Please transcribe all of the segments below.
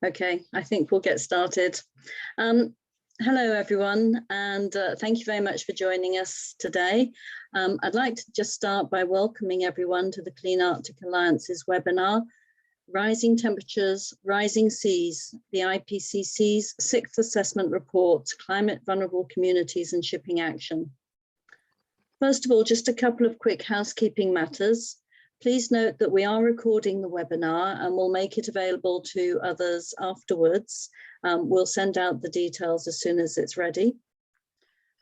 Okay, I think we'll get started. Hello, everyone, and thank you very much for joining us today. I'd like to just start by welcoming everyone to the Clean Arctic Alliance's webinar, Rising Temperatures, Rising Seas, the IPCC's 6th Assessment Report, Climate Vulnerable Communities and Shipping Action. First of all, just a couple of quick housekeeping matters. Please note that we are recording the webinar and we'll make it available to others afterwards. We'll send out the details as soon as it's ready.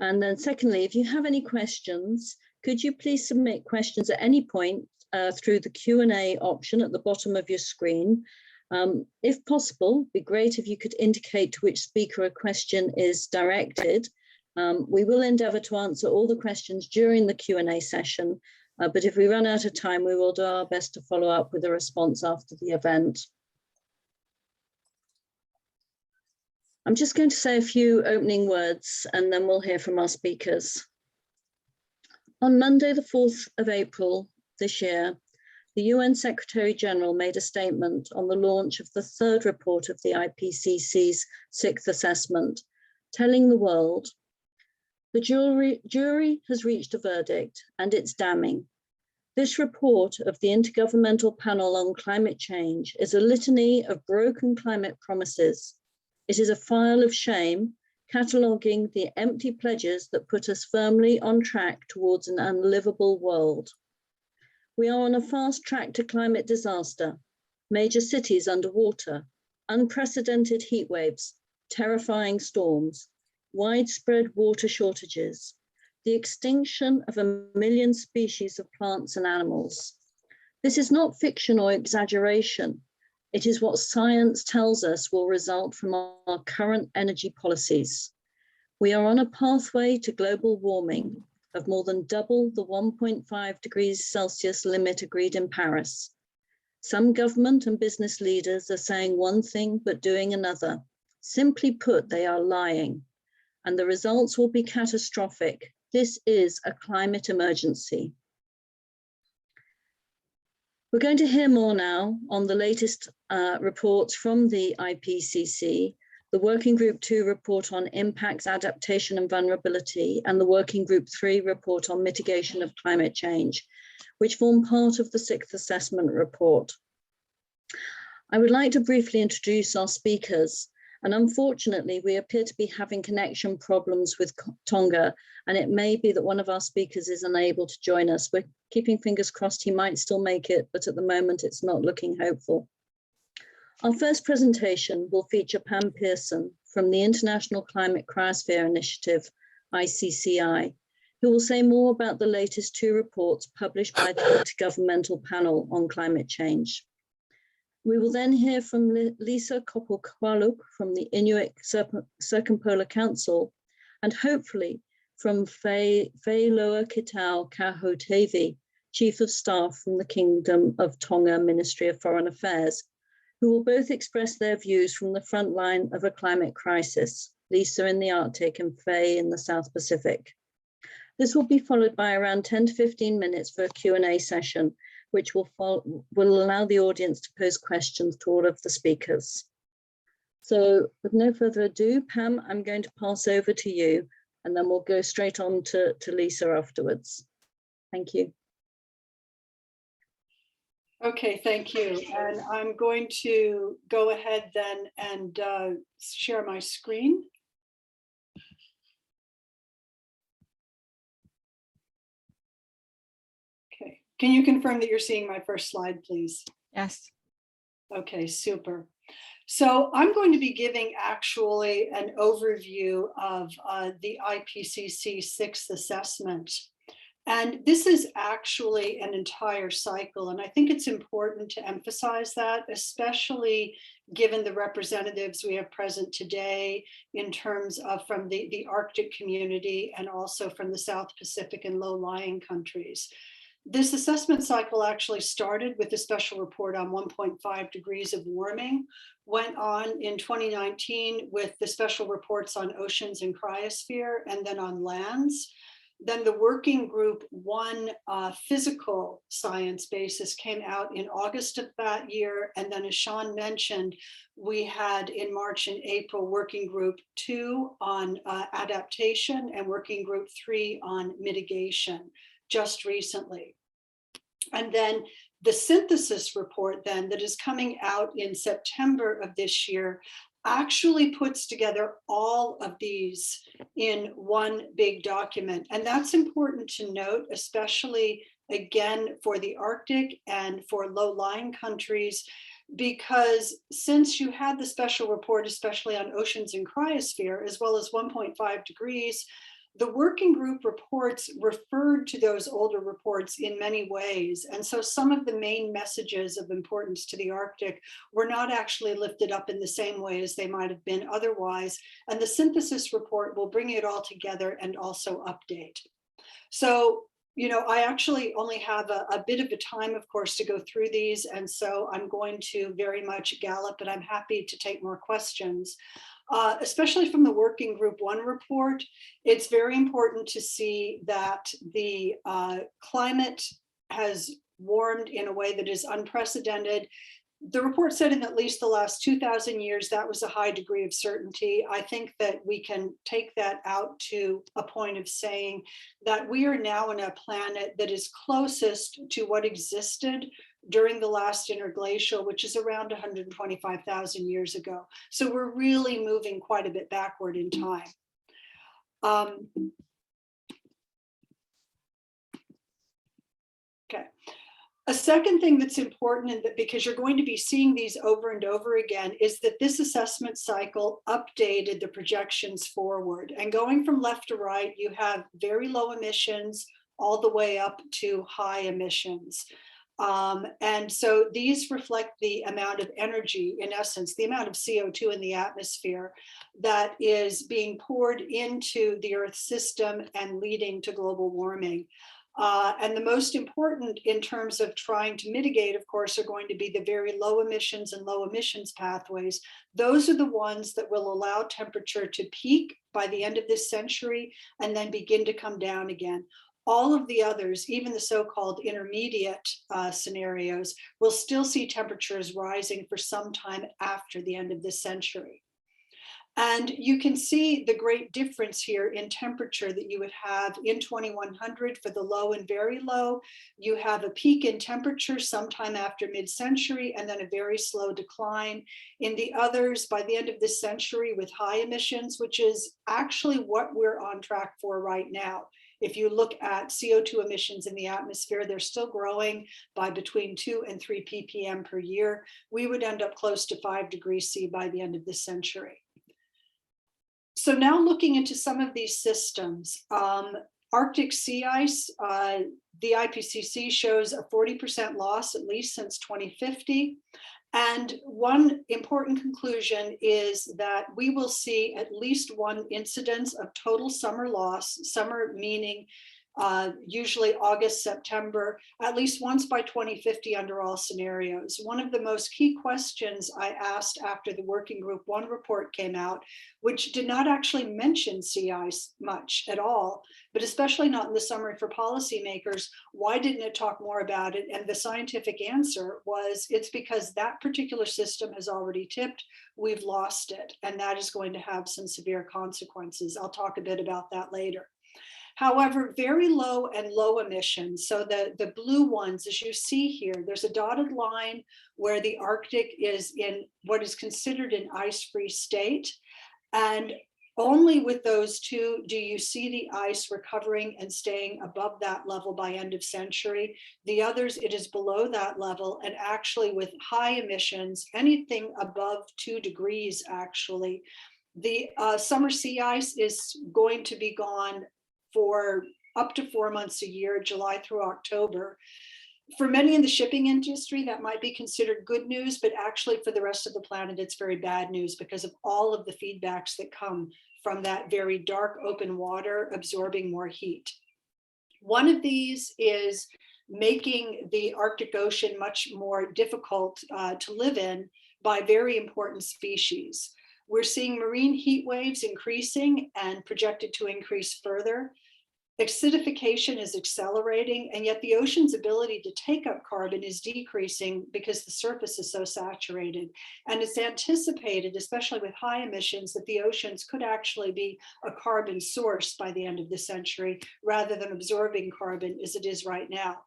And then secondly, if you have any questions, could you please submit questions at any point through the Q&A option at the bottom of your screen. If possible, it'd be great if you could indicate to which speaker a question is directed. We will endeavour to answer all the questions during the Q&A session. But if we run out of time, we will do our best to follow up with a response after the event. I'm just going to say a few opening words and then we'll hear from our speakers. On Monday, the 4th of April this year, the UN Secretary General made a statement on the launch of the 3rd report of the IPCC's 6th assessment, telling the world, "The jury has reached a verdict and it's damning. This report of the Intergovernmental Panel on Climate Change is a litany of broken climate promises. It is a file of shame, cataloguing the empty pledges that put us firmly on track towards an unlivable world. We are on a fast track to climate disaster, major cities underwater, unprecedented heat waves, terrifying storms, widespread water shortages, the extinction of 1 million species of plants and animals. This is not fiction or exaggeration. It is what science tells us will result from our current energy policies. We are on a pathway to global warming of more than double the 1.5 degrees Celsius limit agreed in Paris. Some government and business leaders are saying one thing but doing another. Simply put, they are lying. And the results will be catastrophic. This is a climate emergency." We're going to hear more now on the latest reports from the IPCC, the Working Group 2 report on impacts, adaptation and vulnerability, and the Working Group 3 report on mitigation of climate change, which form part of the 6th assessment report. I would like to briefly introduce our speakers. And unfortunately, we appear to be having connection problems with Tonga, and it may be that one of our speakers is unable to join us. We're keeping fingers crossed he might still make it, but at the moment it's not looking hopeful. Our first presentation will feature Pam Pearson from the International Climate Cryosphere Initiative, ICCI, who will say more about the latest 2 reports published by the Intergovernmental Panel on Climate Change. We will then hear from Lisa Koppel-Kwaluk from the Inuit Circumpolar Council, and hopefully from Feiloa Kitau Kahotevi, Chief of Staff from the Kingdom of Tonga Ministry of Foreign Affairs, who will both express their views from the front line of a climate crisis, Lisa in the Arctic and Faye in the South Pacific. This will be followed by around 10 to 15 minutes for a Q&A session, which will allow the audience to pose questions to all of the speakers. So with no further ado, Pam, I'm going to pass over to you, and then we'll go straight on to Lisa afterwards. Thank you. Okay, thank you. And I'm going to go ahead then and share my screen. Can you confirm that you're seeing my first slide, please? Yes. Okay, super. So I'm going to be giving actually an overview of the IPCC 6th assessment. And this is actually an entire cycle. And I think it's important to emphasize that, especially given the representatives we have present today in terms of from the Arctic community and also from the South Pacific and low-lying countries. This assessment cycle actually started with a special report on 1.5 degrees of warming, went on in 2019 with the special reports on oceans and cryosphere, and then on lands. Then the working group 1 physical science basis came out in August of that year. And then as Sean mentioned, we had in March and April working group 2 on adaptation and working group 3 on mitigation just recently. And then the synthesis report then that is coming out in September of this year actually puts together all of these in one big document. And that's important to note, especially again for the Arctic and for low-lying countries, because since you had the special report, especially on oceans and cryosphere, as well as 1.5 degrees, the working group reports referred to those older reports in many ways. And so some of the main messages of importance to the Arctic were not actually lifted up in the same way as they might have been otherwise. And the synthesis report will bring it all together and also update. So, you know, I actually only have a bit of a time, of course, to go through these. And so I'm going to very much gallop, but I'm happy to take more questions. Especially from the working group 1 report, it's very important to see that the climate has warmed in a way that is unprecedented. The report said in at least the last 2,000 years, that was a high degree of certainty. I think that we can take that out to a point of saying that we are now on a planet that is closest to what existed during the last interglacial, which is around 125,000 years ago. So we're really moving quite a bit backward in time. Okay. A second thing that's important, and that because you're going to be seeing these over and over again, is that this assessment cycle updated the projections forward. And going from left to right, you have very low emissions all the way up to high emissions. And so these reflect the amount of energy, in essence, the amount of CO2 in the atmosphere that is being poured into the Earth system and leading to global warming. And the most important in terms of trying to mitigate, of course, are going to be the very low emissions and low emissions pathways. Those are the ones that will allow temperature to peak by the end of this century and then begin to come down again. All of the others, even the so-called intermediate scenarios, will still see temperatures rising for some time after the end of this century. And you can see the great difference here in temperature that you would have in 2100 for the low and very low. You have a peak in temperature sometime after mid-century and then a very slow decline. In the others, by the end of this century with high emissions, which is actually what we're on track for right now. If you look at CO2 emissions in the atmosphere, they're still growing by between 2 and 3 ppm per year. We would end up close to 5 degrees C by the end of this century. So now looking into some of these systems, Arctic sea ice, the IPCC shows a 40% loss at least since 2050. And one important conclusion is that we will see at least one incidence of total summer loss, summer meaning usually August, September, at least once by 2050 under all scenarios. One of the most key questions I asked after the Working Group 1 report came out, which did not actually mention sea ice much at all, but especially not in the summary for policymakers, why didn't it talk more about it? And the scientific answer was, it's because that particular system has already tipped, we've lost it, and that is going to have some severe consequences. I'll talk a bit about that later. However, very low and low emissions, so the blue ones, as you see here, there's a dotted line where the Arctic is in what is considered an ice-free state. And only with those two do you see the ice recovering and staying above that level by end of century. The others, it is below that level, and actually with high emissions, anything above 2 degrees actually. The summer sea ice is going to be gone for up to 4 months a year, July through October. For many in the shipping industry, that might be considered good news, but actually for the rest of the planet, it's very bad news because of all of the feedbacks that come from that very dark open water absorbing more heat. One of these is making the Arctic Ocean much more difficult to live in by very important species. We're seeing marine heat waves increasing and projected to increase further. Acidification is accelerating, and yet the ocean's ability to take up carbon is decreasing because the surface is so saturated. And it's anticipated, especially with high emissions, that the oceans could actually be a carbon source by the end of the century, rather than absorbing carbon as it is right now.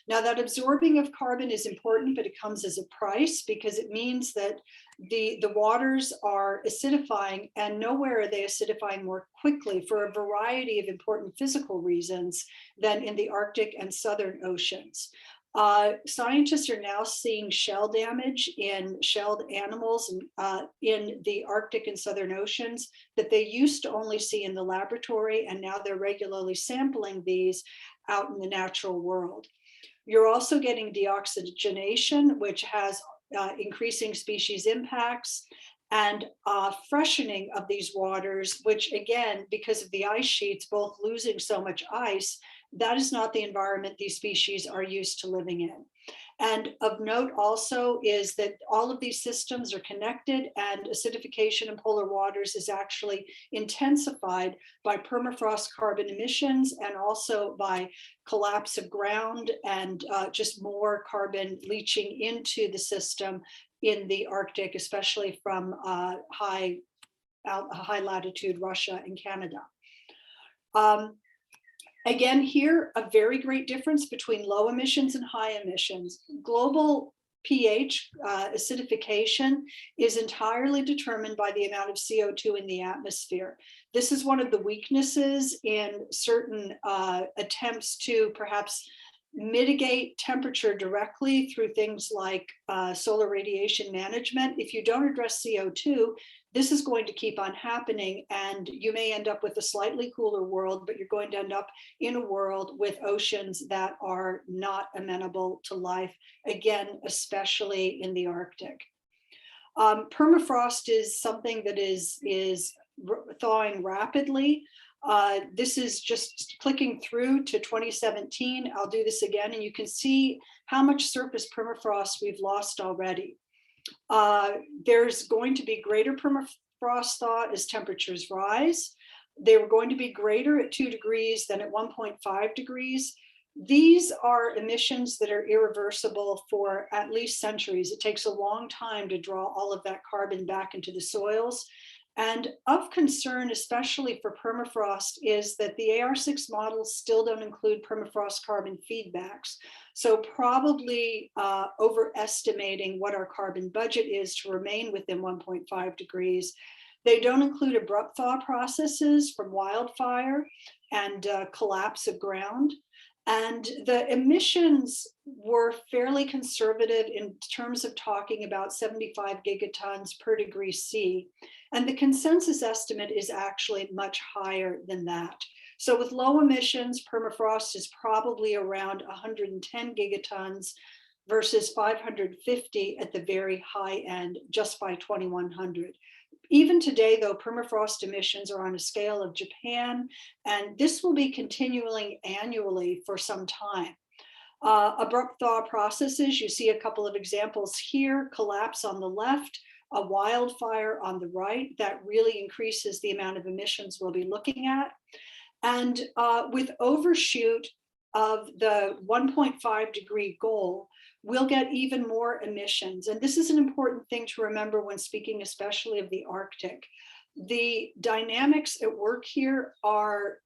Now, that absorbing of carbon is important, but it comes as a price, because it means that the waters are acidifying, and nowhere are they acidifying more quickly for a variety of important physical reasons than in the Arctic and Southern oceans. Scientists are now seeing shell damage in shelled animals in the Arctic and Southern oceans that they used to only see in the laboratory, and now they're regularly sampling these out in the natural world. You're also getting deoxygenation, which has increasing species impacts, and freshening of these waters, which again, because of the ice sheets both losing so much ice, that is not the environment these species are used to living in. And of note also is that all of these systems are connected, and acidification in polar waters is actually intensified by permafrost carbon emissions, and also by collapse of ground and just more carbon leaching into the system in the Arctic, especially from high latitude Russia and Canada. Again, here, a very great difference between low emissions and high emissions. Global pH acidification is entirely determined by the amount of CO2 in the atmosphere. This is one of the weaknesses in certain attempts to perhaps mitigate temperature directly through things like solar radiation management. If you don't address CO2, this is going to keep on happening, and you may end up with a slightly cooler world, but you're going to end up in a world with oceans that are not amenable to life, again, especially in the Arctic. Permafrost is something that is thawing rapidly. This is just clicking through to 2017. I'll do this again, and you can see how much surface permafrost we've lost already. There's going to be greater permafrost thaw as temperatures rise. They were going to be greater at 2 degrees than at 1.5 degrees. These are emissions that are irreversible for at least centuries. It takes a long time to draw all of that carbon back into the soils. And of concern, especially for permafrost, is that the AR6 models still don't include permafrost carbon feedbacks. So probably overestimating what our carbon budget is to remain within 1.5 degrees. They don't include abrupt thaw processes from wildfire and collapse of ground. And the emissions were fairly conservative in terms of talking about 75 gigatons per degree C. And the consensus estimate is actually much higher than that. So with low emissions, permafrost is probably around 110 gigatons versus 550 at the very high end, just by 2100. Even today, though, permafrost emissions are on a scale of Japan, and this will be continuing annually for some time. Abrupt thaw processes, you see a couple of examples here, collapse on the left, a wildfire on the right, that really increases the amount of emissions we'll be looking at. And with overshoot of the 1.5 degree goal, we'll get even more emissions. And this is an important thing to remember when speaking especially of the Arctic. The dynamics at work here are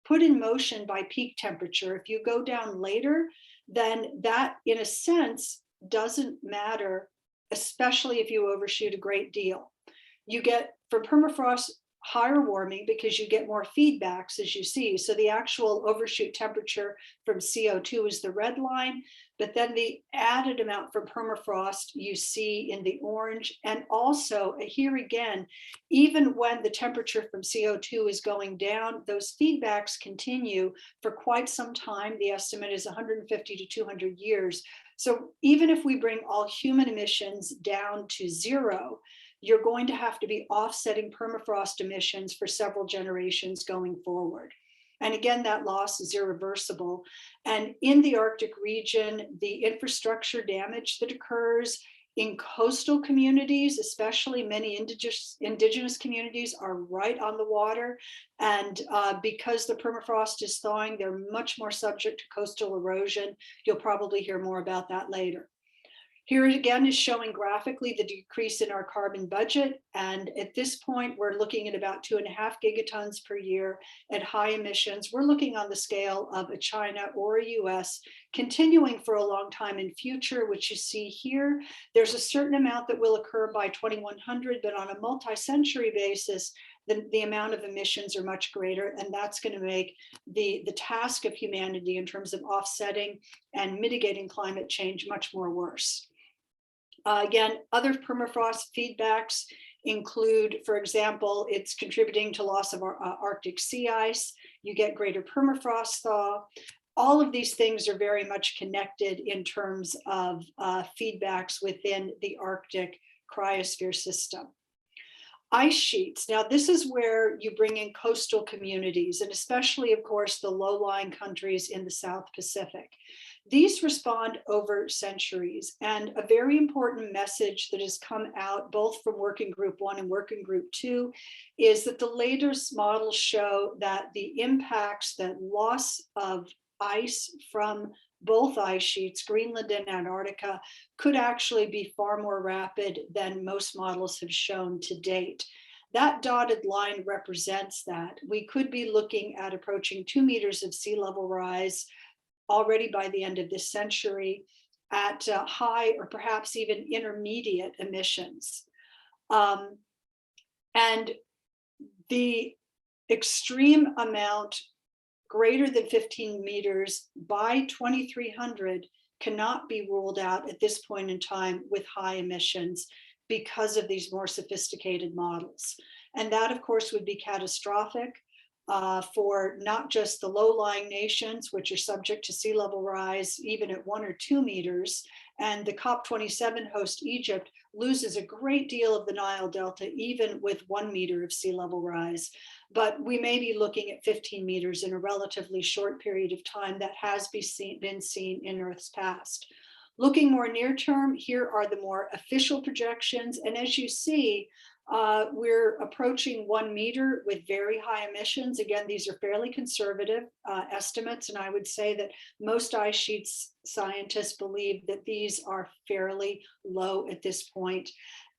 put in motion by peak temperature. If you go down later, then that, in a sense, doesn't matter, especially if you overshoot a great deal. You get, for permafrost, higher warming because you get more feedbacks, as you see. So the actual overshoot temperature from CO2 is the red line, but then the added amount from permafrost you see in the orange. And also here again, even when the temperature from CO2 is going down, those feedbacks continue for quite some time. The estimate is 150 to 200 years. So even if we bring all human emissions down to zero, you're going to have to be offsetting permafrost emissions for several generations going forward. And again, that loss is irreversible. And in the Arctic region, the infrastructure damage that occurs In coastal communities, especially many indigenous communities are right on the water. And because the permafrost is thawing, they're much more subject to coastal erosion. You'll probably hear more about that later. Here again is showing graphically the decrease in our carbon budget. And at this point, we're looking at about 2.5 gigatons per year at high emissions. We're looking on the scale of a China or a US continuing for a long time in future, which you see here. There's a certain amount that will occur by 2100, but on a multi-century basis, the amount of emissions are much greater, and that's going to make the task of humanity in terms of offsetting and mitigating climate change much more worse. Again, other permafrost feedbacks include, for example, it's contributing to loss of our Arctic sea ice. You get greater permafrost thaw. All of these things are very much connected in terms of feedbacks within the Arctic cryosphere system. Ice sheets. Now, this is where you bring in coastal communities, and especially, of course, the low-lying countries in the South Pacific. These respond over centuries, and a very important message that has come out both from Working Group 1 and Working Group 2 is that the latest models show that the impacts, that loss of ice from both ice sheets, Greenland and Antarctica, could actually be far more rapid than most models have shown to date. That dotted line represents that. We could be looking at approaching 2 meters of sea level rise already by the end of this century at high or perhaps even intermediate emissions. And the extreme amount greater than 15 meters by 2300 cannot be ruled out at this point in time with high emissions because of these more sophisticated models. And that, of course, would be catastrophic for not just the low-lying nations, which are subject to sea level rise even at 1 or 2 meters. And the COP27 host Egypt loses a great deal of the Nile Delta, even with 1 meter of sea level rise. But we may be looking at 15 meters in a relatively short period of time that has been seen in Earth's past. Looking more near term, here are the more official projections. And as you see, we're approaching 1 meter with very high emissions. Again, these are fairly conservative estimates, and I would say that most ice sheets scientists believe that these are fairly low at this point.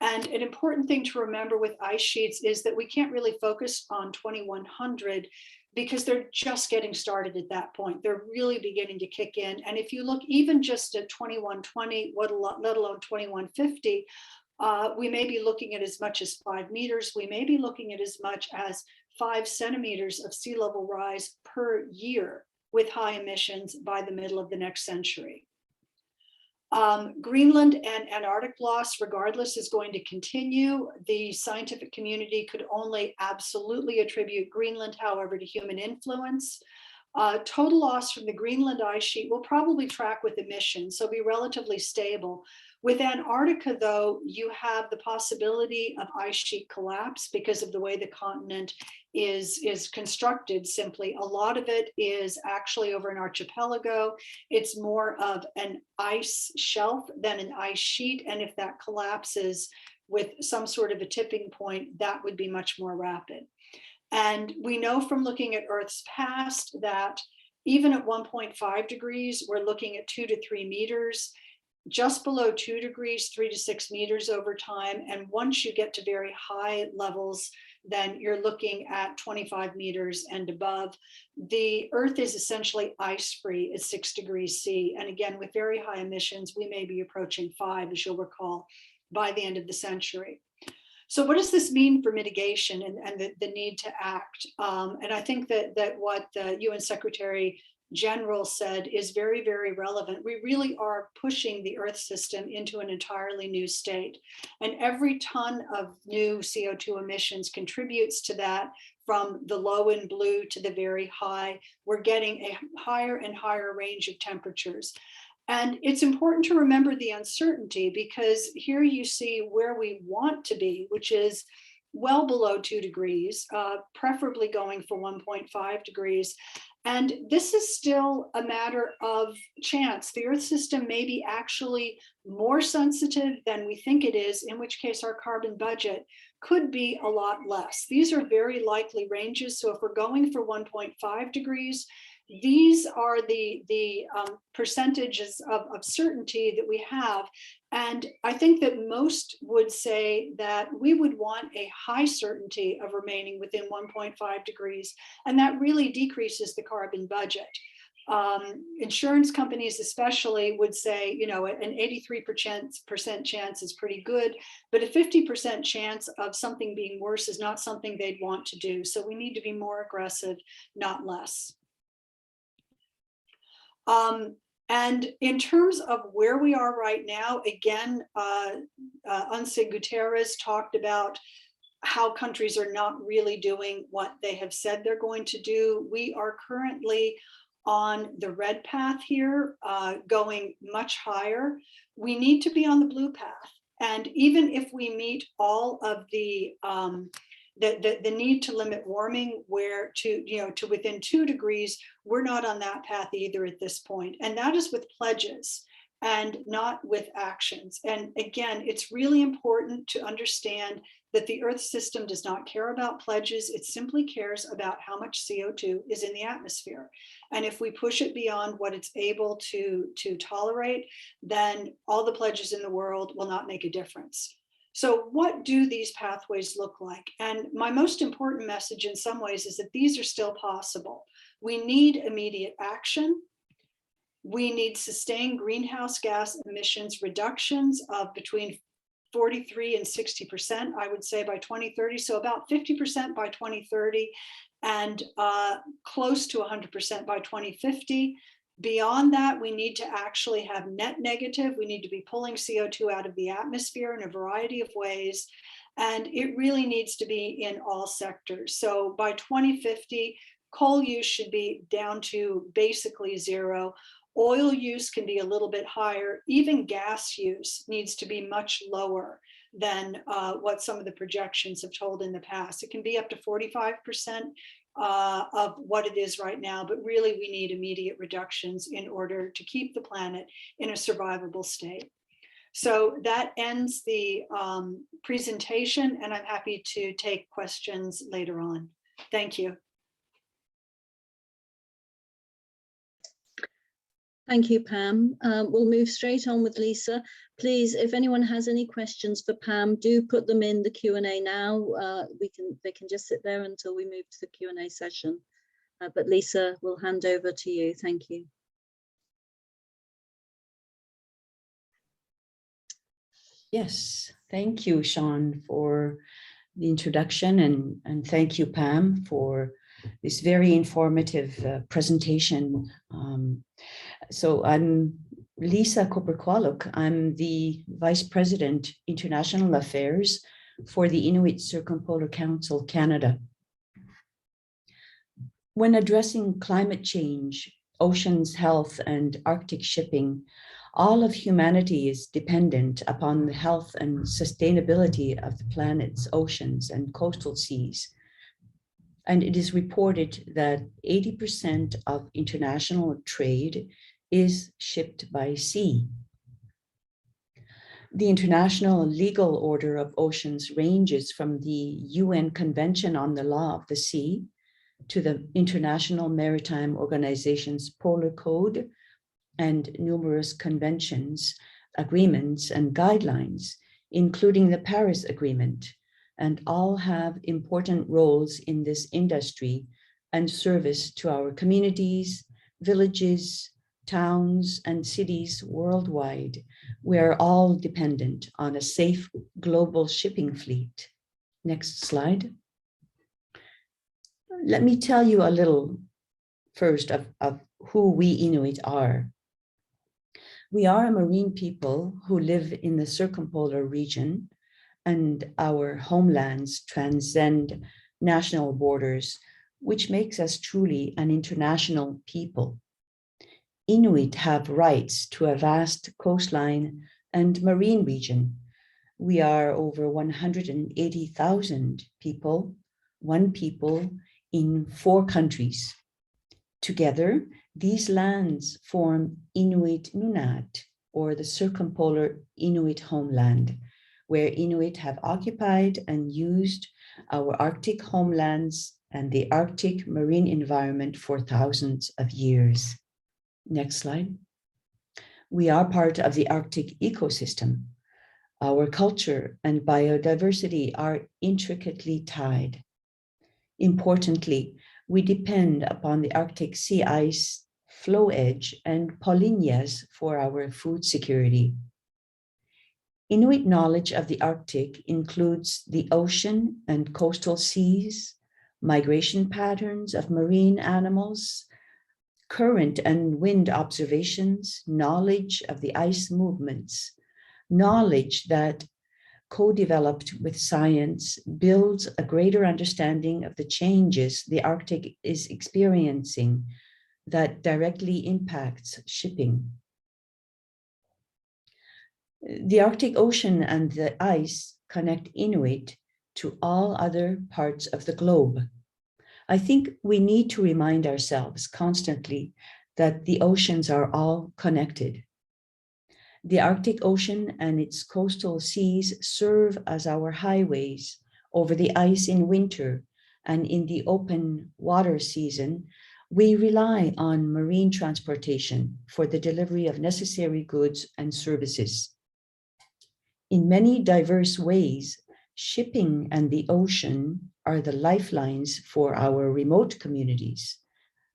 And an important thing to remember with ice sheets is that we can't really focus on 2100 because they're just getting started at that point. They're really beginning to kick in. And if you look even just at 2120, let alone 2150, we may be looking at as much as 5 meters. We may be looking at as much as 5 centimeters of sea level rise per year with high emissions by the middle of the next century. Greenland and Antarctic loss, regardless, is going to continue. The scientific community could only absolutely attribute Greenland, however, to human influence. Total loss from the Greenland ice sheet will probably track with emissions, so be relatively stable. With Antarctica, though, you have the possibility of ice sheet collapse because of the way the continent is constructed. Simply, a lot of it is actually over an archipelago. It's more of an ice shelf than an ice sheet, and if that collapses with some sort of a tipping point, that would be much more rapid. And we know from looking at Earth's past that even at 1.5 degrees, we're looking at 2 to 3 meters. Just below 2 degrees, 3 to 6 meters over time. And once you get to very high levels, then you're looking at 25 meters and above. The Earth is essentially ice-free at 6 degrees C. And again, with very high emissions, we may be approaching 5, as you'll recall, by the end of the century. So what does this mean for mitigation and the need to act? And I think that what the UN Secretary General said is very, very relevant. We really are pushing the Earth system into an entirely new state. And every ton of new CO2 emissions contributes to that, from the low in blue to the very high. We're getting a higher and higher range of temperatures. And it's important to remember the uncertainty, because here you see where we want to be, which is well below 2 degrees, preferably going for 1.5 degrees. And this is still a matter of chance. The Earth system may be actually more sensitive than we think it is, in which case our carbon budget could be a lot less. These are very likely ranges. So if we're going for 1.5 degrees, these are the percentages of certainty that we have. And I think that most would say that we would want a high certainty of remaining within 1.5 degrees, and that really decreases the carbon budget. Insurance companies especially would say, you know, an 83% chance is pretty good, but a 50% chance of something being worse is not something they'd want to do. So we need to be more aggressive, not less. And in terms of where we are right now, again, Anse Guterres talked about how countries are not really doing what they have said they're going to do. We are currently on the red path here, going much higher. We need to be on the blue path. And even if we meet all of the need to limit warming where to within 2 degrees, we're not on that path either at this point. And that is with pledges and not with actions. And again, it's really important to understand that the Earth system does not care about pledges. It simply cares about how much CO2 is in the atmosphere. And if we push it beyond what it's able to tolerate, then all the pledges in the world will not make a difference. So what do these pathways look like? And my most important message in some ways is that these are still possible. We need immediate action. We need sustained greenhouse gas emissions reductions of between 43 and 60%, I would say, by 2030. So about 50% by 2030 and close to 100% by 2050. Beyond that, we need to actually have net negative. We need to be pulling CO2 out of the atmosphere in a variety of ways. And it really needs to be in all sectors. So by 2050, coal use should be down to basically zero. Oil use can be a little bit higher. Even gas use needs to be much lower than what some of the projections have told in the past. It can be up to 45% of what it is right now, but really we need immediate reductions in order to keep the planet in a survivable state. So that ends the presentation, and I'm happy to take questions later on. Thank you. Thank you, Pam. We'll move straight on with Lisa. Please, if anyone has any questions for Pam, do put them in the Q&A now. They can just sit there until we move to the Q&A session. But Lisa, we'll hand over to you. Thank you. Yes, thank you, Sean, for the introduction, and thank you, Pam, for this very informative presentation. So I'm Lisa Koperkwaluk. I'm the Vice President, International Affairs for the Inuit Circumpolar Council, Canada. When addressing climate change, oceans health, and Arctic shipping, all of humanity is dependent upon the health and sustainability of the planet's oceans and coastal seas. And it is reported that 80% of international trade is shipped by sea. The International Legal Order of Oceans ranges from the UN Convention on the Law of the Sea to the International Maritime Organization's Polar Code and numerous conventions, agreements, and guidelines, including the Paris Agreement, and all have important roles in this industry and service to our communities, villages, towns, and cities worldwide. We are all dependent on a safe global shipping fleet. Next slide. Let me tell you a little first of who we Inuit are. We are a marine people who live in the circumpolar region, and our homelands transcend national borders, which makes us truly an international people. Inuit have rights to a vast coastline and marine region. We are over 180,000 people, one people in 4 countries. Together, these lands form Inuit Nunat, or the circumpolar Inuit homeland, where Inuit have occupied and used our Arctic homelands and the Arctic marine environment for thousands of years. Next slide. We are part of the Arctic ecosystem. Our culture and biodiversity are intricately tied. Importantly, we depend upon the Arctic sea ice flow edge and polynyas for our food security. Inuit knowledge of the Arctic includes the ocean and coastal seas, migration patterns of marine animals, current and wind observations, knowledge of the ice movements, knowledge that, co-developed with science, builds a greater understanding of the changes the Arctic is experiencing that directly impacts shipping. The Arctic Ocean and the ice connect Inuit to all other parts of the globe. I think we need to remind ourselves constantly that the oceans are all connected. The Arctic Ocean and its coastal seas serve as our highways over the ice in winter, and in the open water season, we rely on marine transportation for the delivery of necessary goods and services. In many diverse ways, shipping and the ocean are the lifelines for our remote communities.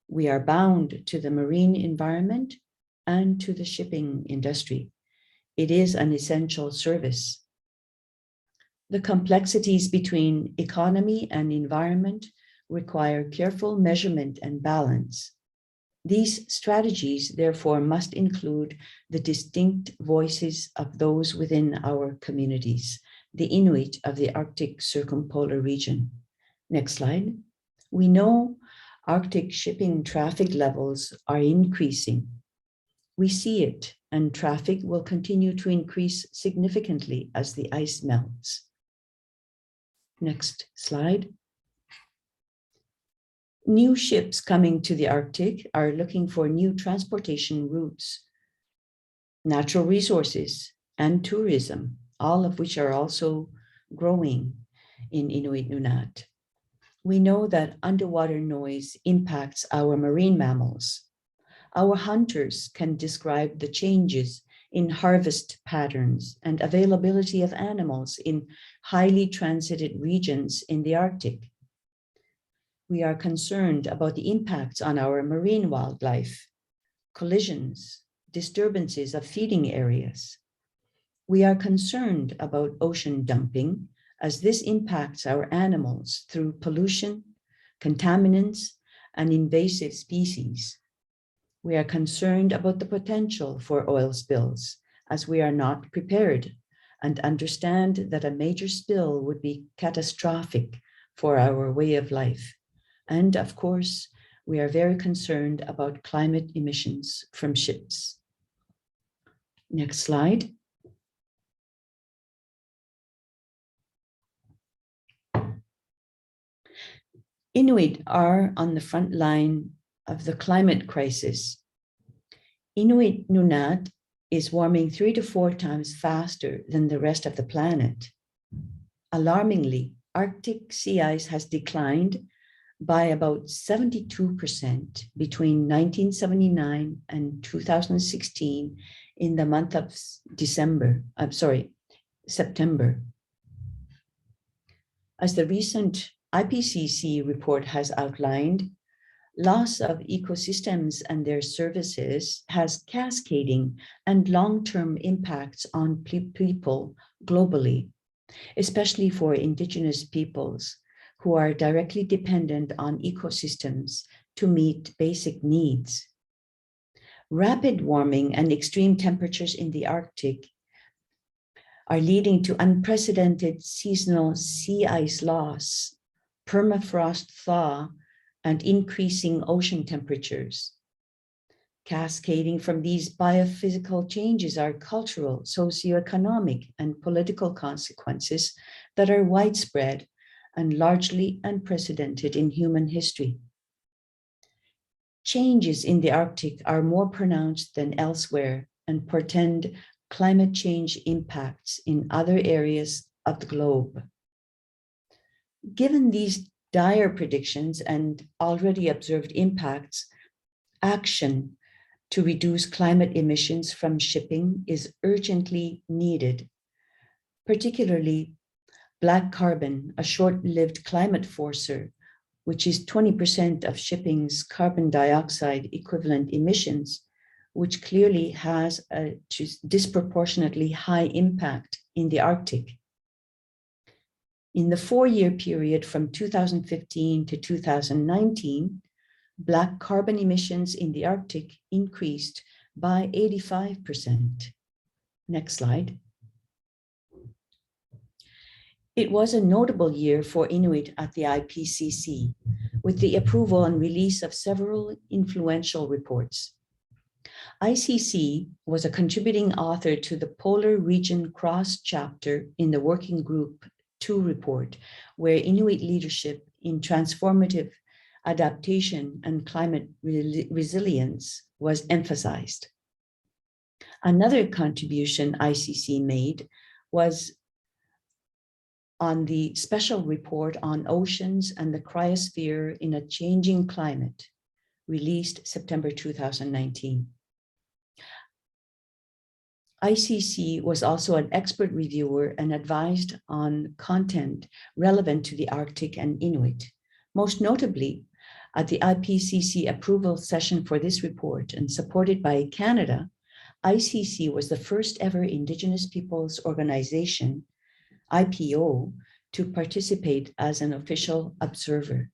We are bound to the marine environment and to the shipping industry. It is an essential service. The complexities between economy and environment require careful measurement and balance. These strategies, therefore, must include the distinct voices of those within our communities, the Inuit of the Arctic Circumpolar region. Next slide. We know Arctic shipping traffic levels are increasing. We see it, and traffic will continue to increase significantly as the ice melts. Next slide. New ships coming to the Arctic are looking for new transportation routes, natural resources, and tourism, all of which are also growing in Inuit Nunat. We know that underwater noise impacts our marine mammals. Our hunters can describe the changes in harvest patterns and availability of animals in highly transited regions in the Arctic. We are concerned about the impacts on our marine wildlife, collisions, disturbances of feeding areas. We are concerned about ocean dumping, as this impacts our animals through pollution, contaminants, and invasive species. We are concerned about the potential for oil spills, as we are not prepared and understand that a major spill would be catastrophic for our way of life. And of course, we are very concerned about climate emissions from ships. Next slide. Inuit are on the front line of the climate crisis. Inuit Nunat is warming 3 to 4 times faster than the rest of the planet. Alarmingly, Arctic sea ice has declined by about 72% between 1979 and 2016 in the month of September. As the recent IPCC report has outlined, loss of ecosystems and their services has cascading and long-term impacts on people globally, especially for Indigenous peoples who are directly dependent on ecosystems to meet basic needs. Rapid warming and extreme temperatures in the Arctic are leading to unprecedented seasonal sea ice loss, permafrost thaw, and increasing ocean temperatures. Cascading from these biophysical changes are cultural, socioeconomic, and political consequences that are widespread and largely unprecedented in human history. changes in the Arctic are more pronounced than elsewhere and portend climate change impacts in other areas of the globe. Given these dire predictions and already observed impacts, action to reduce climate emissions from shipping is urgently needed, particularly black carbon, a short-lived climate forcer, which is 20% of shipping's carbon dioxide equivalent emissions, which clearly has a disproportionately high impact in the Arctic. In the 4-year period from 2015 to 2019, black carbon emissions in the Arctic increased by 85%. Next slide. It was a notable year for Inuit at the IPCC, with the approval and release of several influential reports. ICC was a contributing author to the Polar Region Cross chapter in the Working Group 2 report, where Inuit leadership in transformative adaptation and climate resilience was emphasized. Another contribution ICC made was on the special report on oceans and the cryosphere in a changing climate, released September 2019. ICC was also an expert reviewer and advised on content relevant to the Arctic and Inuit. Most notably, at the IPCC approval session for this report and supported by Canada, ICC was the first ever Indigenous Peoples Organization, IPO, to participate as an official observer.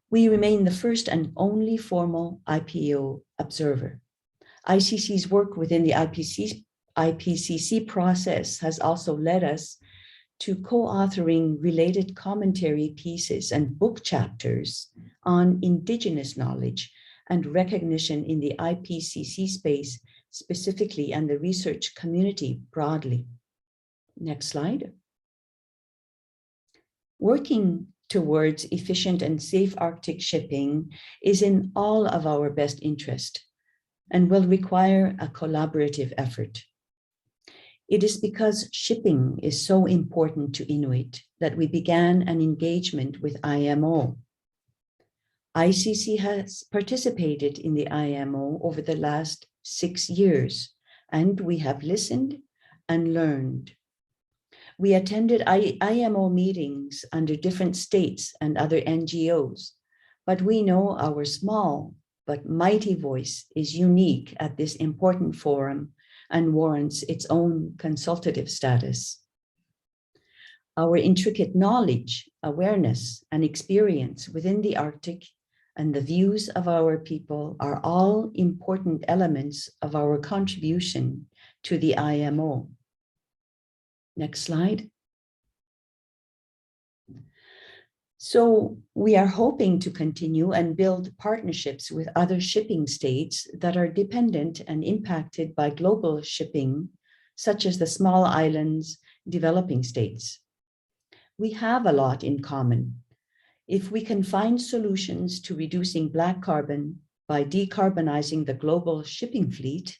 We remain the first and only formal IPO observer. ICC's work within the IPCC process has also led us to co-authoring related commentary pieces and book chapters on Indigenous knowledge and recognition in the IPCC space specifically and the research community broadly. Next slide. Working towards efficient and safe Arctic shipping is in all of our best interest and will require a collaborative effort. It is because shipping is so important to Inuit that we began an engagement with IMO. ICC has participated in the IMO over the last 6 years, and we have listened and learned. We attended IMO meetings under different states and other NGOs, but we know our small but mighty voice is unique at this important forum and warrants its own consultative status. Our intricate knowledge, awareness, and experience within the Arctic and the views of our people are all important elements of our contribution to the IMO. Next slide. So we are hoping to continue and build partnerships with other shipping states that are dependent and impacted by global shipping, such as the small islands, developing states. We have a lot in common. If we can find solutions to reducing black carbon by decarbonizing the global shipping fleet,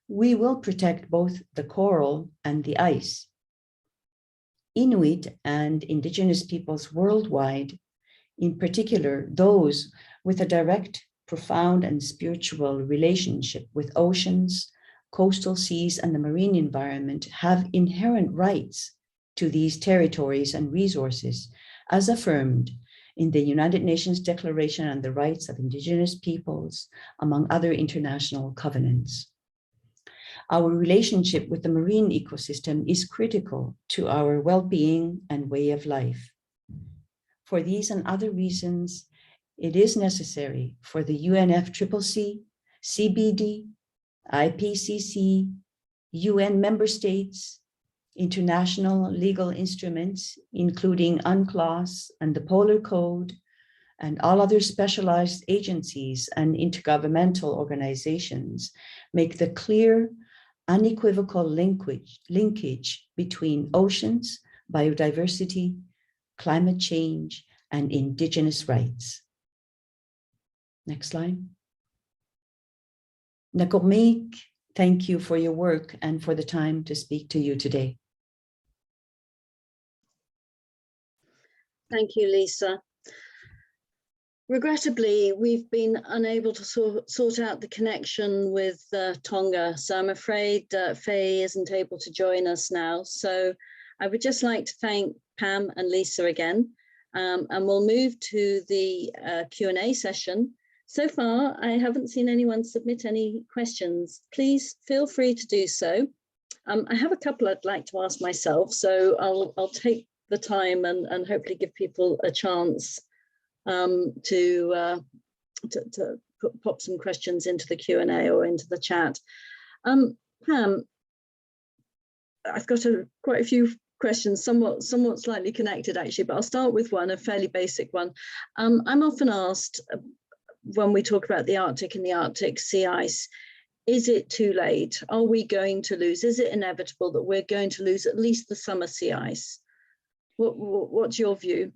we will protect both the coral and the ice. Inuit and Indigenous peoples worldwide, in particular those with a direct, profound, and spiritual relationship with oceans, coastal seas, and the marine environment, have inherent rights to these territories and resources, as affirmed in the United Nations Declaration on the Rights of Indigenous Peoples, among other international covenants. Our relationship with the marine ecosystem is critical to our well-being and way of life. For these and other reasons, it is necessary for the UNFCCC, CBD, IPCC, UN member states, international legal instruments, including UNCLOS and the Polar Code, and all other specialized agencies and intergovernmental organizations, make the clear, unequivocal linkage between oceans, biodiversity, climate change, and Indigenous rights. Next slide. Nakormeek, thank you for your work and for the time to speak to you today. Thank you, Lisa. Regrettably, we've been unable to sort out the connection with Tonga, so I'm afraid Faye isn't able to join us now. So I would just like to thank Pam and Lisa again, and we'll move to the Q&A session. So far, I haven't seen anyone submit any questions. Please feel free to do so. I have a couple I'd like to ask myself, so I'll take the time and hopefully give people a chance to pop some questions into the Q&A or into the chat. Pam, I've got quite a few questions, somewhat slightly connected actually, but I'll start with one, a fairly basic one. I'm often asked when we talk about the Arctic and the Arctic sea ice, is it too late? Are we going to lose? Is it inevitable that we're going to lose at least the summer sea ice? What's your view?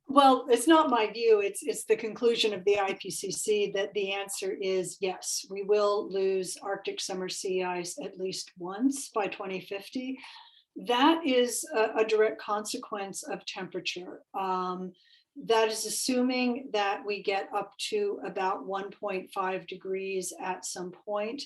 Well, it's not my view. It's the conclusion of the IPCC that the answer is yes, we will lose Arctic summer sea ice at least once by 2050. That is a direct consequence of temperature. That is assuming that we get up to about 1.5 degrees at some point.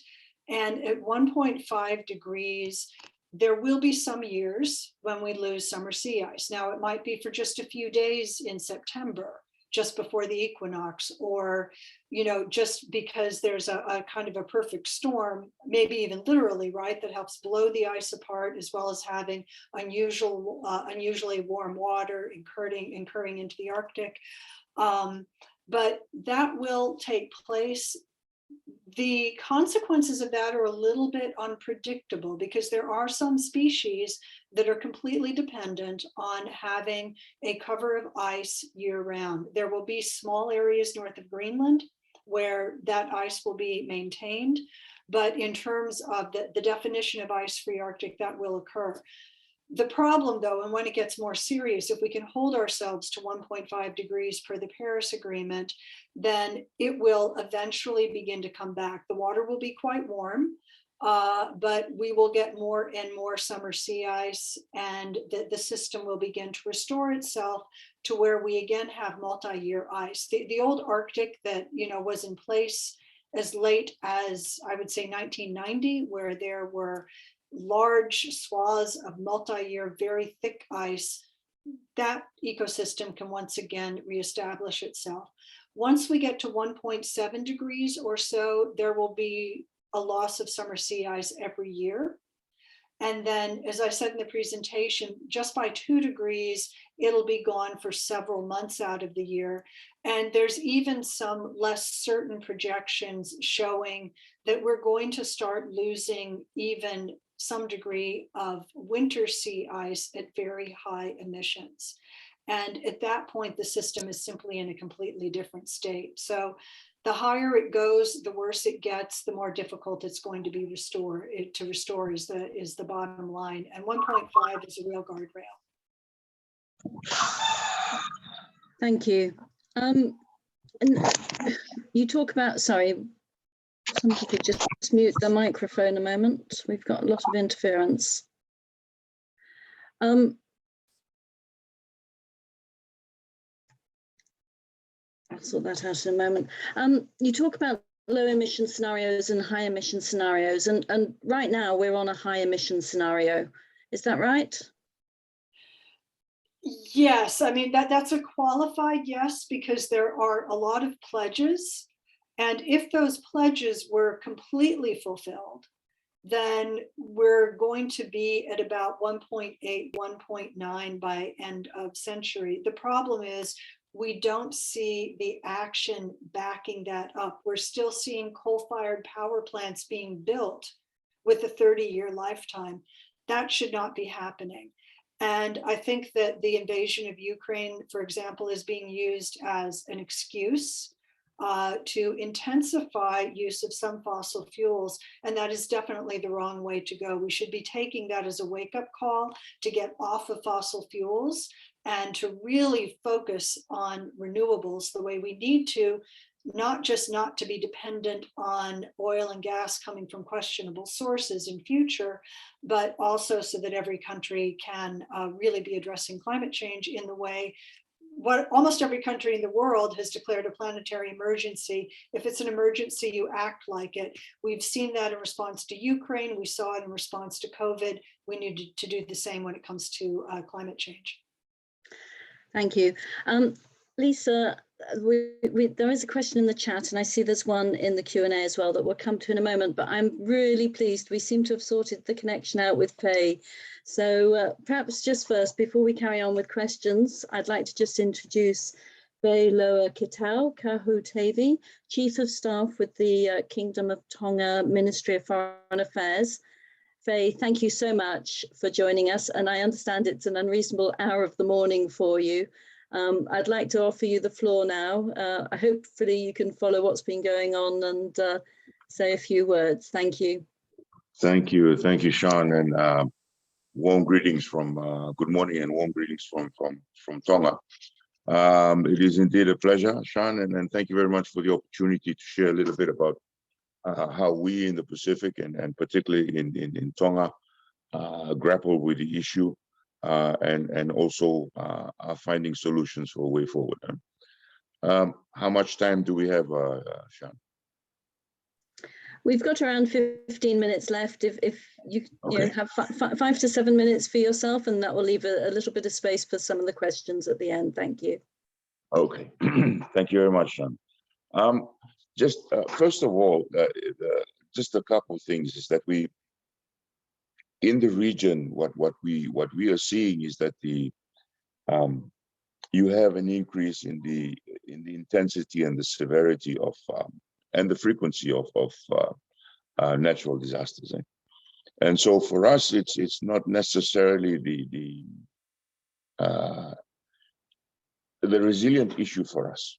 And at 1.5 degrees, there will be some years when we lose summer sea ice. Now, it might be for just a few days in September, just before the equinox, or, you know, just because there's a kind of a perfect storm, maybe even literally, right, that helps blow the ice apart, as well as having unusually warm water incurring into the Arctic. But that will take place. The consequences of that are a little bit unpredictable because there are some species that are completely dependent on having a cover of ice year round. There will be small areas north of Greenland where that ice will be maintained. But in terms of the definition of ice-free Arctic, that will occur. The problem, though, and when it gets more serious, if we can hold ourselves to 1.5 degrees per the Paris Agreement, then it will eventually begin to come back. The water will be quite warm, but we will get more and more summer sea ice, and the system will begin to restore itself to where we again have multi-year ice. The old Arctic that, you know, was in place as late as, I would say, 1990, where there were large swaths of multi-year, very thick ice, that ecosystem can once again reestablish itself. Once we get to 1.7 degrees or so, there will be a loss of summer sea ice every year. And then, as I said in the presentation, just by 2 degrees, it'll be gone for several months out of the year. And there's even some less certain projections showing that we're going to start losing even some degree of winter sea ice at very high emissions. And at that point, the system is simply in a completely different state. So the higher it goes, the worse it gets, the more difficult it's going to be to restore is the bottom line. And 1.5 is a real guardrail. Thank you. And you talk about, sorry, somebody could just mute the microphone a moment. We've got a lot of interference. I'll sort that out in a moment. You talk about low emission scenarios and high emission scenarios, and right now we're on a high emission scenario. Is that right? Yes, I mean, that's a qualified yes, because there are a lot of pledges. And if those pledges were completely fulfilled, then we're going to be at about 1.8, 1.9 by end of century. The problem is we don't see the action backing that up. We're still seeing coal-fired power plants being built with a 30-year lifetime. That should not be happening. And I think that the invasion of Ukraine, for example, is being used as an excuse to intensify use of some fossil fuels. And that is definitely the wrong way to go. We should be taking that as a wake-up call to get off of fossil fuels and to really focus on renewables the way we need to not just not to be dependent on oil and gas coming from questionable sources in future, but also so that every country can really be addressing climate change in the way what almost every country in the world has declared a planetary emergency. If it's an emergency, you act like it. We've seen that in response to Ukraine. We saw it in response to COVID. We need to do the same when it comes to climate change. Thank you. Lisa, there is a question in the chat, and I see there's one in the Q&A as well that we'll come to in a moment, but I'm really pleased we seem to have sorted the connection out with Faye. So perhaps just first, before we carry on with questions, I'd like to just introduce Faye Loa Kitau Kahu-Tavi, Chief of Staff with the Kingdom of Tonga Ministry of Foreign Affairs. Faye, thank you so much for joining us, and I understand it's an unreasonable hour of the morning for you. I'd like to offer you the floor now. Hopefully you can follow what's been going on and say a few words. Thank you. Thank you, Sean, and warm greetings from, good morning and warm greetings from Tonga. It is indeed a pleasure, Sean, and thank you very much for the opportunity to share a little bit about how we in the Pacific and particularly in Tonga grapple with the issue and also are finding solutions for a way forward. How much time do we have, Sean? We've got around 15 minutes left. If you, okay, have 5 to 7 minutes for yourself, and that will leave a little bit of space for some of the questions at the end. Thank you. Okay, thank you very much, Sean. Just first of all, just a couple of things is that we, in the region, what we are seeing is that you have an increase in the intensity and the severity of and the frequency of natural disasters. And so for us, it's not necessarily the resilient issue for us.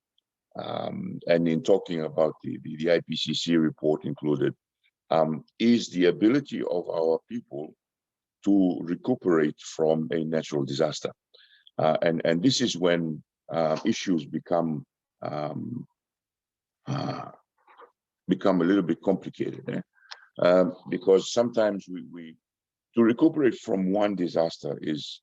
And in talking about the IPCC report included, is the ability of our people to recuperate from a natural disaster. And this is when issues become a little bit complicated, because sometimes we to recuperate from one disaster is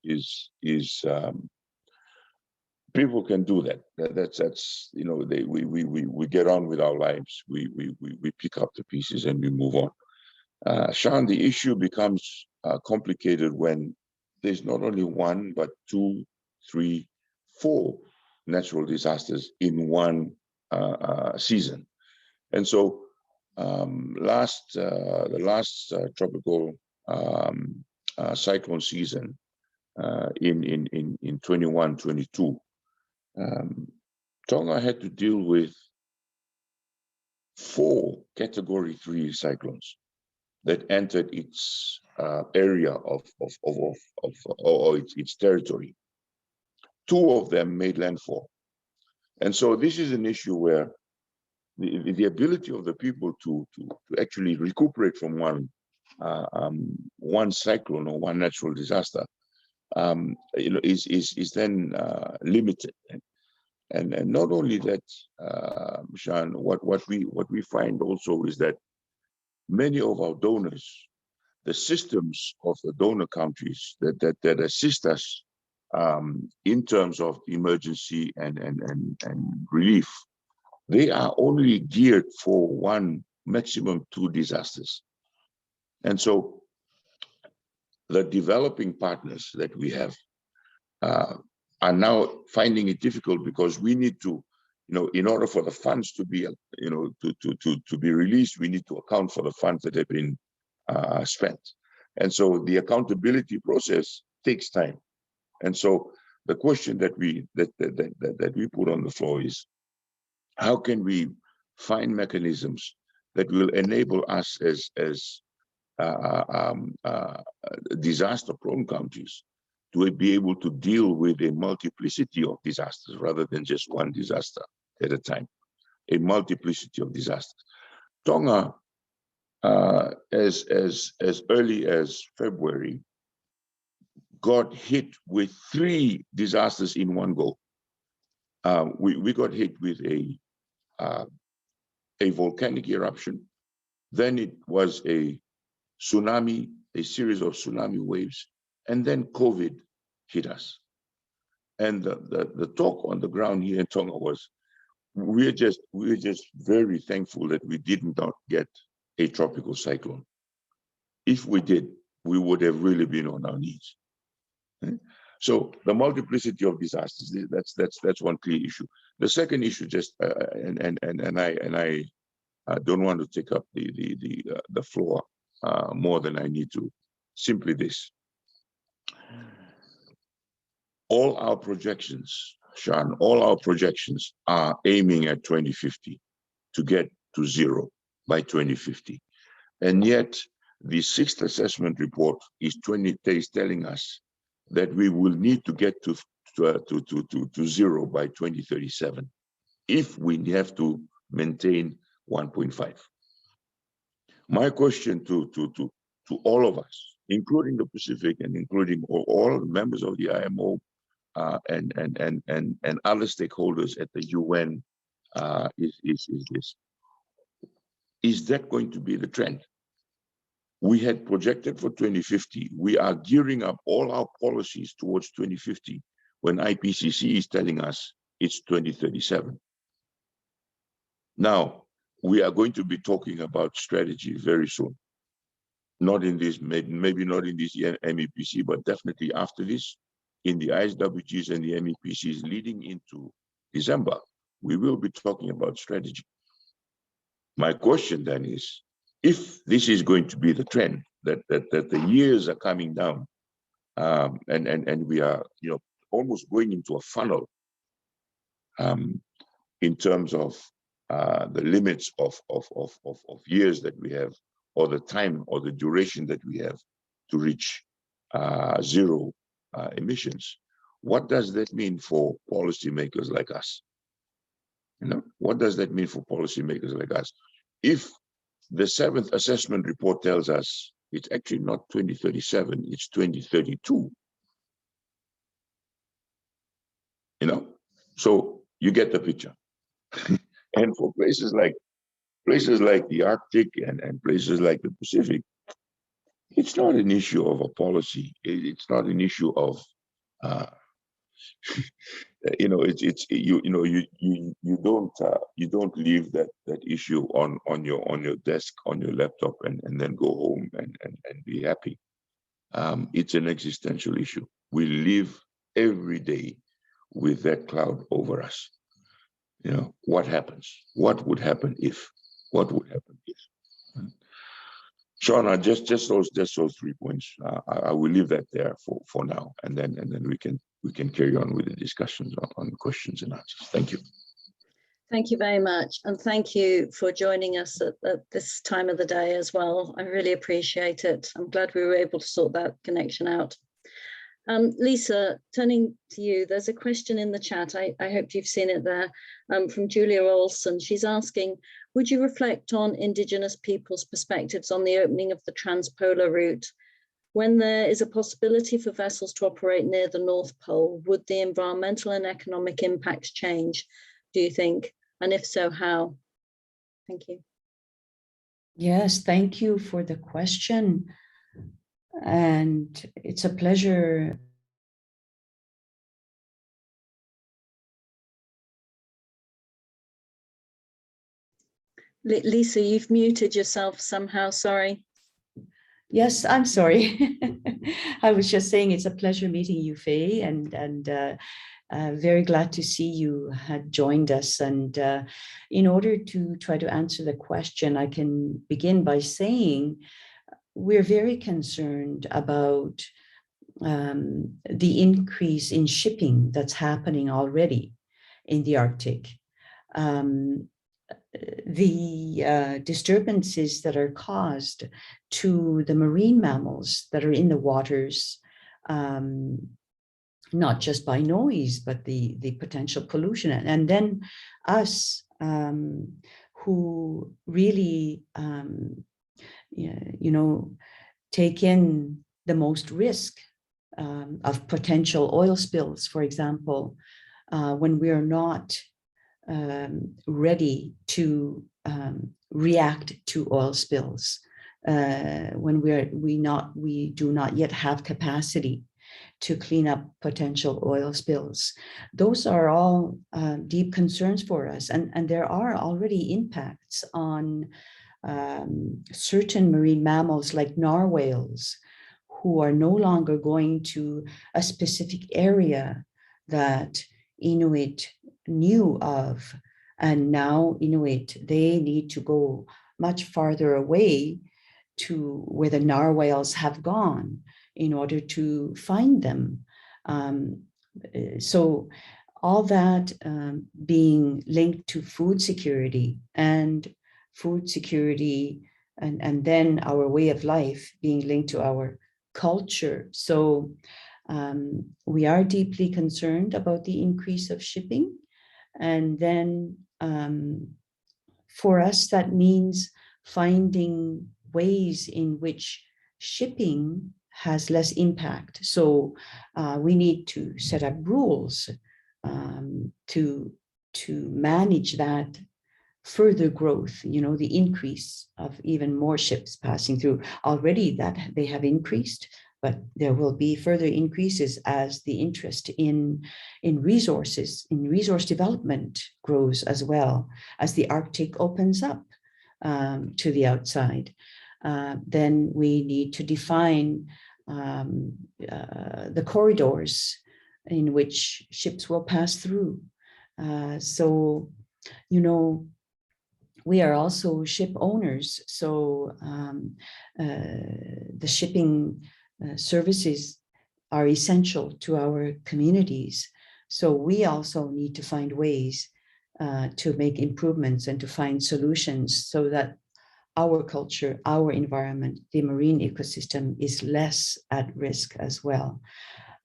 people can do that. That's you know, we get on with our lives. We pick up the pieces and we move on. Sean, the issue becomes complicated when there's not only one but 2, 3, 4 natural disasters in one season. And so the last tropical cyclone season in 21-22, Tonga had to deal with 4 Category 3 cyclones that entered its area of its territory. 2 of them made landfall. And so this is an issue where the ability of the people to actually recuperate from one cyclone or one natural disaster is then limited. And not only that, Sean, what we find also is that many of our donors, the systems of the donor countries that assist us in terms of emergency and relief, they are only geared for 1, maximum 2 disasters. And so the developing partners that we have are now finding it difficult because we need to, in order for the funds to be, to be released, we need to account for the funds that have been spent. And so the accountability process takes time. And so the question that we put on the floor is, how can we find mechanisms that will enable us as disaster-prone countries to be able to deal with a multiplicity of disasters rather than just one disaster at a time, a multiplicity of disasters. Tonga, as early as February, got hit with 3 disasters in one go. We got hit with a a volcanic eruption, then it was a tsunami, a series of tsunami waves, and then COVID hit us. And the talk on the ground here in Tonga was, we're just very thankful that we did not get a tropical cyclone. If we did, we would have really been on our knees. So the multiplicity of disasters, that's one clear issue. The second issue, just and I don't want to take up the floor more than I need to. Simply this: all our projections, Sean, all our projections are aiming at 2050 to get to zero by 2050, and yet the sixth assessment report is telling us that we will need to get to zero by 2037 if we have to maintain 1.5. My question to all of us, including the Pacific and including all members of the IMO and other stakeholders at the UN is this: is that going to be the trend? We had projected for 2050. We are gearing up all our policies towards 2050 when IPCC is telling us it's 2037. Now, we are going to be talking about strategy very soon. Not in this, maybe not in this MEPC, but definitely after this, in the ISWGs and the MEPCs leading into December, we will be talking about strategy. My question then is, if this is going to be the trend, that the years are coming down, and we are, almost going into a funnel in terms of the limits of years that we have, or the time or the duration that we have to reach zero emissions, what does that mean for policymakers like us? What does that mean for policymakers like us? If the seventh assessment report tells us it's actually not 2037, it's 2032. So you get the picture. And for places like the Arctic and places like the Pacific, it's not an issue of a policy. It's not an issue of you don't leave that issue on your desk, on your laptop, and then go home and be happy. It's an existential issue. We live every day with that cloud over us. What happens? What would happen if? What would happen if? Shauna, just those 3 points. I will leave that there for now, and then we can carry on with the discussions on questions and answers. Thank you. Thank you very much, and thank you for joining us at this time of the day as well. I really appreciate it. I'm glad we were able to sort that connection out. Lisa, turning to you, there's a question in the chat. I hope you've seen it there, from Julia Olson. She's asking, would you reflect on Indigenous people's perspectives on the opening of the transpolar route? When there is a possibility for vessels to operate near the North Pole, would the environmental and economic impacts change, do you think? And if so, how? Thank you. Yes, thank you for the question. And it's a pleasure. Lisa, you've muted yourself somehow, sorry. Yes, I'm sorry. I was just saying it's a pleasure meeting you, Faye, and very glad to see you had joined us. And in order to try to answer the question, I can begin by saying we're very concerned about the increase in shipping that's happening already in the Arctic. The disturbances that are caused to the marine mammals that are in the waters, not just by noise, but the potential pollution. And then us who really, take in the most risk of potential oil spills, for example, when we are not ready to react to oil spills when we do not yet have capacity to clean up potential oil spills. Those are all deep concerns for us, and there are already impacts on certain marine mammals like narwhals, who are no longer going to a specific area that Inuit knew of. And now Inuit, they need to go much farther away to where the narwhals have gone in order to find them. So all that being linked to food security and then our way of life being linked to our culture. So we are deeply concerned about the increase of shipping. And then for us, that means finding ways in which shipping has less impact. So we need to set up rules to manage that further growth, the increase of even more ships passing through. Already that they have increased, but there will be further increases as the interest in resources, in resource development grows, as well as the Arctic opens up to the outside. Then we need to define the corridors in which ships will pass through. So, we are also ship owners. So the shipping services are essential to our communities. So we also need to find ways to make improvements and to find solutions so that our culture, our environment, the marine ecosystem is less at risk as well.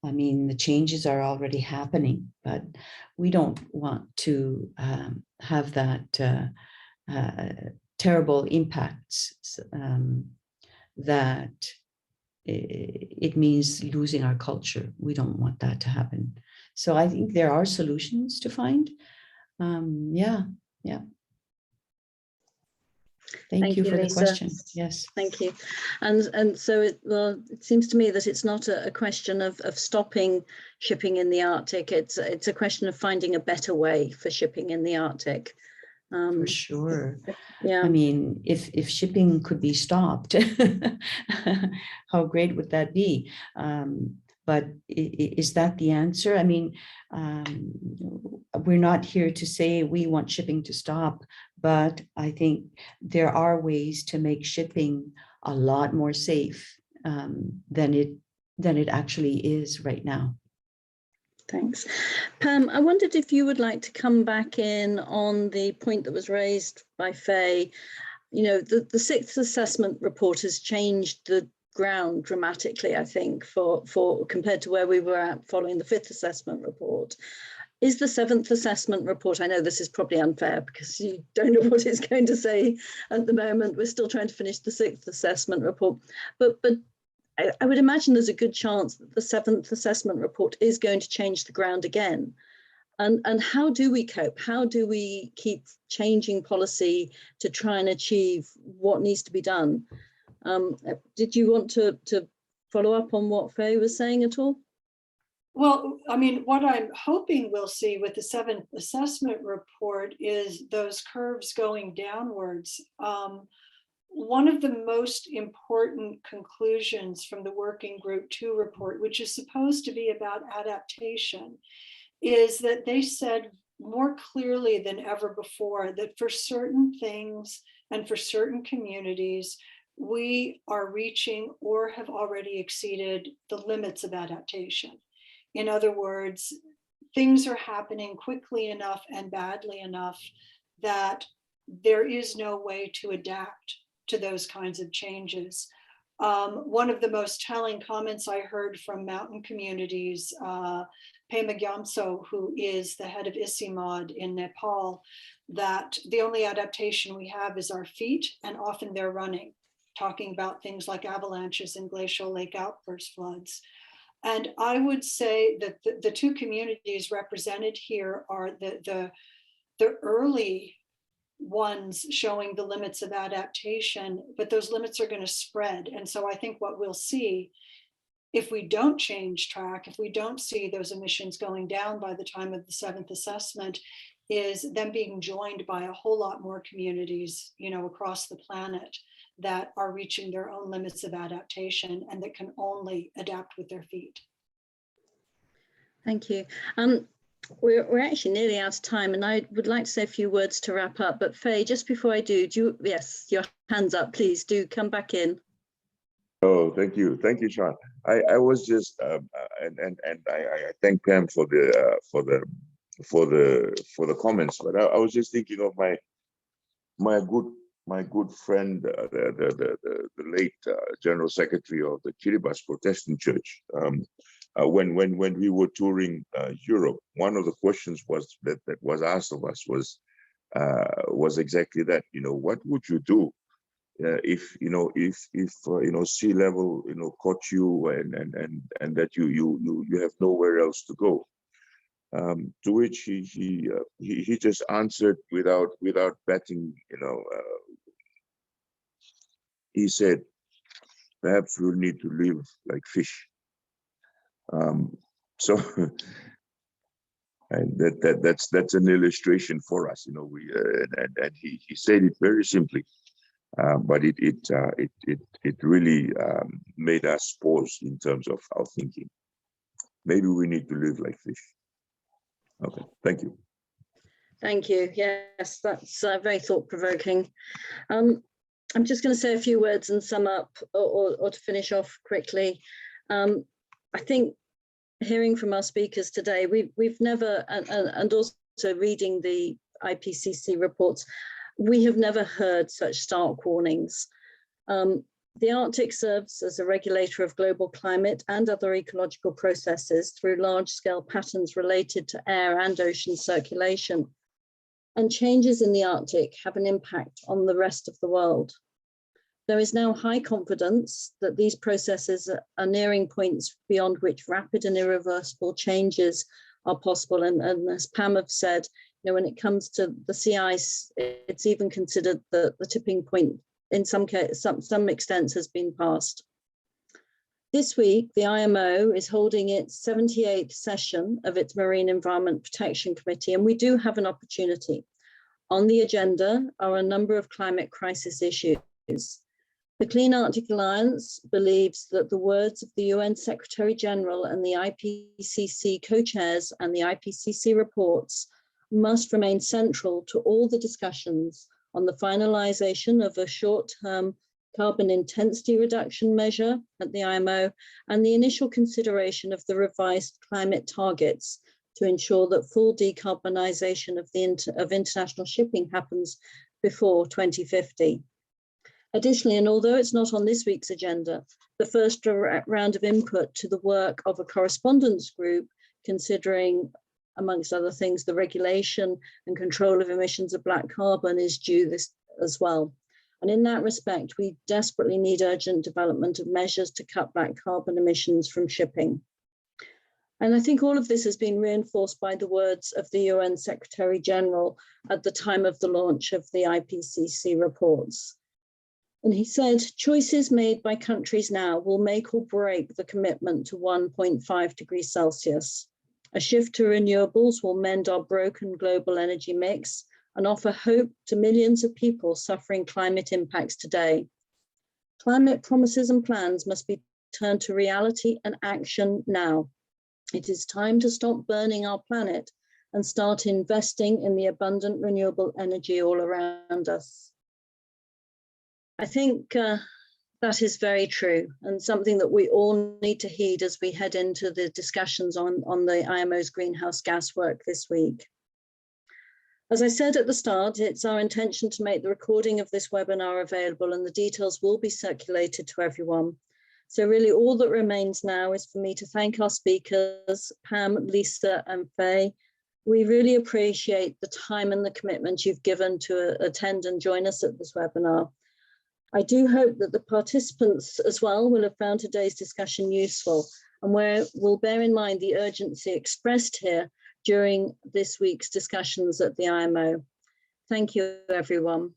I mean, the changes are already happening, but we don't want to have that terrible impacts that it means losing our culture. We don't want that to happen. So I think there are solutions to find. Yeah. Thank you for Lisa. the question. Yes. Thank you. And so it seems to me that it's not a question of stopping shipping in the Arctic. It's a question of finding a better way for shipping in the Arctic. For sure. Yeah. I mean, if shipping could be stopped, how great would that be? But is that the answer? I mean, we're not here to say we want shipping to stop, but I think there are ways to make shipping a lot more safe than it actually is right now. Thanks. Pam, I wondered if you would like to come back in on the point that was raised by Faye. The sixth assessment report has changed the ground dramatically, I think, for compared to where we were at following the fifth assessment report. Is the seventh assessment report, I know this is probably unfair because you don't know what it's going to say at the moment. We're still trying to finish the sixth assessment report, but I would imagine there's a good chance that the seventh assessment report is going to change the ground again. And how do we cope? How do we keep changing policy to try and achieve what needs to be done? Did you want to follow up on what Faye was saying at all? Well, I mean, what I'm hoping we'll see with the seventh assessment report is those curves going downwards. One of the most important conclusions from the Working Group 2 report, which is supposed to be about adaptation, is that they said more clearly than ever before that for certain things and for certain communities, we are reaching or have already exceeded the limits of adaptation. In other words, things are happening quickly enough and badly enough that there is no way to adapt to those kinds of changes. One of the most telling comments I heard from mountain communities, Pema Gyamtso, who is the head of ICIMOD in Nepal, that the only adaptation we have is our feet, and often they're running, talking about things like avalanches and glacial lake outburst floods. And I would say that the two communities represented here are the the early ones showing the limits of adaptation, but those limits are going to spread. And so I think what we'll see, if we don't change track, if we don't see those emissions going down by the time of the 7th assessment, is them being joined by a whole lot more communities, you know, across the planet that are reaching their own limits of adaptation and that can only adapt with their feet. Thank you. We're actually nearly out of time, and I would like to say a few words to wrap up. But Faye, just before I do you, yes, your hands up, please do come back in. Oh, thank you, Sean. I was just and I thank Pam for the comments, but I was just thinking of my good friend, the late General Secretary of the Kiribati Protestant Church. When we were touring Europe, one of the questions that was asked of us was exactly that. You know, what would you do if sea level caught you and that you have nowhere else to go? To which he just answered without batting. He said, perhaps we'll need to live like fish. So and that's an illustration for us, we and he said it very simply, but it really made us pause in terms of our thinking. Maybe we need to live like fish. Okay, thank you. Thank you. Yes, that's very thought-provoking. I'm just going to say a few words and sum up, or to finish off quickly. I think hearing from our speakers today, we've never, and also reading the IPCC reports, we have never heard such stark warnings. The Arctic serves as a regulator of global climate and other ecological processes through large-scale patterns related to air and ocean circulation. And changes in the Arctic have an impact on the rest of the world. There is now high confidence that these processes are nearing points beyond which rapid and irreversible changes are possible. And as Pam have said, when it comes to the sea ice, it's even considered the tipping point. In some cases, some extent has been passed. This week, the IMO is holding its 78th session of its Marine Environment Protection Committee, and we do have an opportunity. On the agenda are a number of climate crisis issues. The Clean Arctic Alliance believes that the words of the UN Secretary General and the IPCC co-chairs and the IPCC reports must remain central to all the discussions on the finalization of a short-term carbon intensity reduction measure at the IMO and the initial consideration of the revised climate targets to ensure that full decarbonization of international shipping happens before 2050. Additionally, and although it's not on this week's agenda, the first round of input to the work of a correspondence group considering, amongst other things, the regulation and control of emissions of black carbon is due this as well. And in that respect, we desperately need urgent development of measures to cut black carbon emissions from shipping. And I think all of this has been reinforced by the words of the UN Secretary General at the time of the launch of the IPCC reports. And he said, choices made by countries now will make or break the commitment to 1.5 degrees Celsius. A shift to renewables will mend our broken global energy mix and offer hope to millions of people suffering climate impacts today. Climate promises and plans must be turned to reality and action now. It is time to stop burning our planet and start investing in the abundant renewable energy all around us. I think that is very true, and something that we all need to heed as we head into the discussions on the IMO's greenhouse gas work this week. As I said at the start, it's our intention to make the recording of this webinar available, and the details will be circulated to everyone. So really all that remains now is for me to thank our speakers, Pam, Lisa and Faye. We really appreciate the time and the commitment you've given to attend and join us at this webinar. I do hope that the participants as well will have found today's discussion useful, and we'll bear in mind the urgency expressed here during this week's discussions at the IMO. Thank you, everyone.